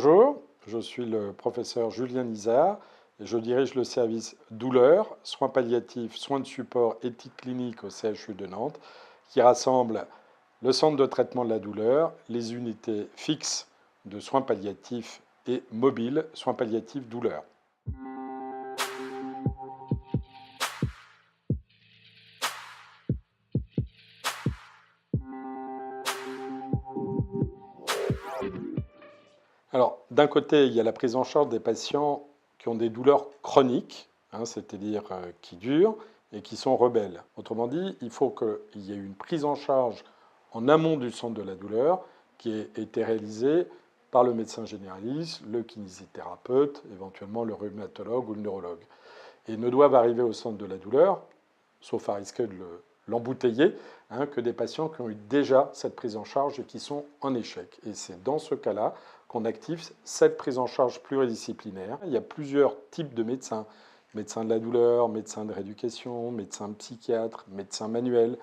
Bonjour, je suis le professeur Julien Nizard et je dirige le service douleur, soins palliatifs, soins de support, éthique clinique au CHU de Nantes, qui rassemble le centre de traitement de la douleur, les unités fixes de soins palliatifs et mobiles, soins palliatifs douleur. Alors, d'un côté, il y a la prise en charge des patients qui ont des douleurs chroniques, c'est-à-dire qui durent et qui sont rebelles. Autrement dit, il faut qu'il y ait une prise en charge en amont du centre de la douleur qui ait été réalisée par le médecin généraliste, le kinésithérapeute, éventuellement le rhumatologue ou le neurologue. Et ne doivent arriver au centre de la douleur, sauf à risquer de l'embouteiller, que des patients qui ont eu déjà cette prise en charge et qui sont en échec. Et c'est dans ce cas-là qu'on active cette prise en charge pluridisciplinaire. Il y a plusieurs types de médecins. Médecins de la douleur, médecins de rééducation, médecins psychiatres, médecins manuels,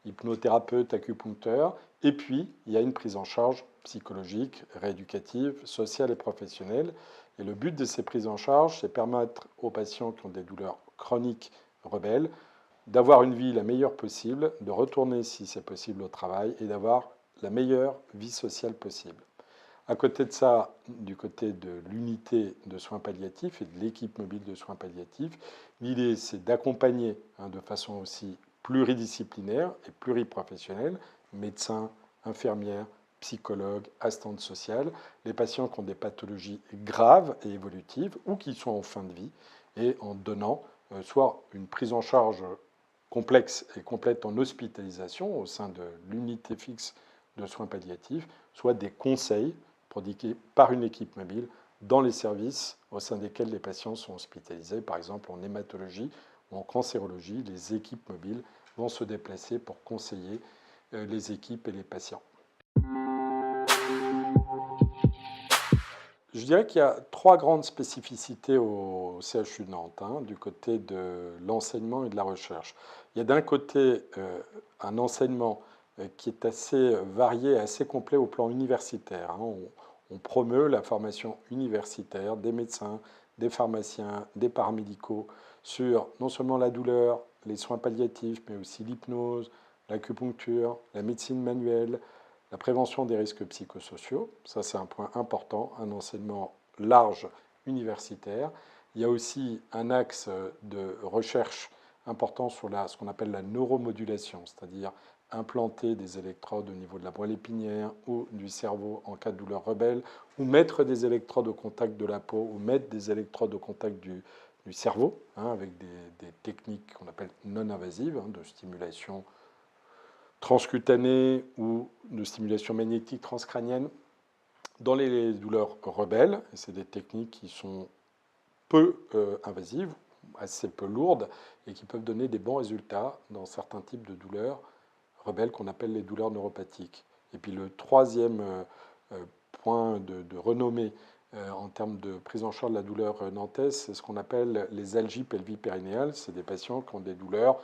hypnothérapeute, acupuncteur. Et puis, il y a une prise en charge psychologique, rééducative, sociale et professionnelle. Et le but de ces prises en charge, c'est permettre aux patients qui ont des douleurs chroniques rebelles d'avoir une vie la meilleure possible, de retourner si c'est possible au travail et d'avoir la meilleure vie sociale possible. À côté de ça, du côté de l'unité de soins palliatifs et de l'équipe mobile de soins palliatifs, l'idée c'est d'accompagner de façon aussi pluridisciplinaire et pluriprofessionnelle, médecins, infirmières, psychologues, assistantes sociales, les patients qui ont des pathologies graves et évolutives ou qui sont en fin de vie, et en donnant soit une prise en charge complexe et complète en hospitalisation au sein de l'unité fixe de soins palliatifs, soit des conseils prodigués par une équipe mobile dans les services au sein desquels les patients sont hospitalisés. Par exemple, en hématologie ou en cancérologie, les équipes mobiles vont se déplacer pour conseiller les équipes et les patients. Je dirais qu'il y a trois grandes spécificités au CHU de Nantes, du côté de l'enseignement et de la recherche. Il y a d'un côté un enseignement qui est assez varié, assez complet au plan universitaire. On promeut la formation universitaire des médecins, des pharmaciens, des paramédicaux sur non seulement la douleur, les soins palliatifs, mais aussi l'hypnose, l'acupuncture, la médecine manuelle, la prévention des risques psychosociaux. Ça, c'est un point important, un enseignement large universitaire. Il y a aussi un axe de recherche important sur ce qu'on appelle la neuromodulation, c'est-à-dire implanter des électrodes au niveau de la moelle épinière ou du cerveau en cas de douleur rebelle, ou mettre des électrodes au contact de la peau, ou mettre des électrodes au contact du cerveau, avec des techniques qu'on appelle non invasives, de stimulation transcutanée ou de stimulation magnétique transcrânienne dans les douleurs rebelles. C'est des techniques qui sont peu invasives, assez peu lourdes, et qui peuvent donner des bons résultats dans certains types de douleurs rebelles qu'on appelle les douleurs neuropathiques. Et puis le troisième point de renommée en termes de prise en charge de la douleur nantaise, c'est ce qu'on appelle les algies pelvipérinéales. C'est des patients qui ont des douleurs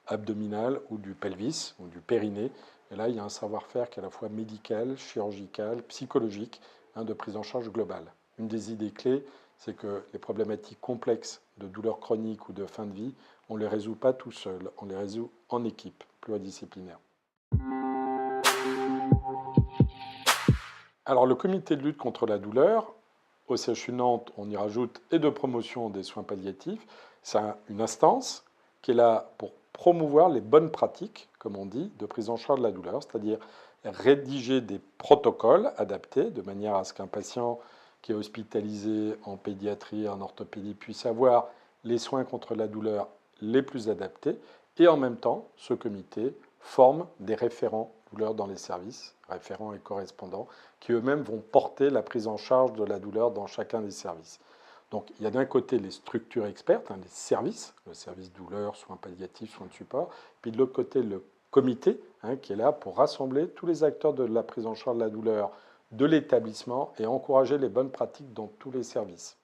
abdominales ou du pelvis ou du périnée. Et là, il y a un savoir-faire qui est à la fois médical, chirurgical, psychologique, de prise en charge globale. Une des idées clés, c'est que les problématiques complexes de douleurs chroniques ou de fin de vie, on ne les résout pas tout seul, on les résout en équipe pluridisciplinaire. Alors, le comité de lutte contre la douleur, au CHU Nantes, on y rajoute et de promotion des soins palliatifs. C'est une instance qui est là pour promouvoir les bonnes pratiques, comme on dit, de prise en charge de la douleur, c'est-à-dire rédiger des protocoles adaptés de manière à ce qu'un patient qui est hospitalisé en pédiatrie, en orthopédie, puisse avoir les soins contre la douleur les plus adaptés. Et en même temps, ce comité forme des référents douleur dans les services, référents et correspondants, qui eux-mêmes vont porter la prise en charge de la douleur dans chacun des services. Donc il y a d'un côté les structures expertes, les services, le service douleur, soins palliatifs, soins de support, puis de l'autre côté le comité, qui est là pour rassembler tous les acteurs de la prise en charge de la douleur de l'établissement et encourager les bonnes pratiques dans tous les services.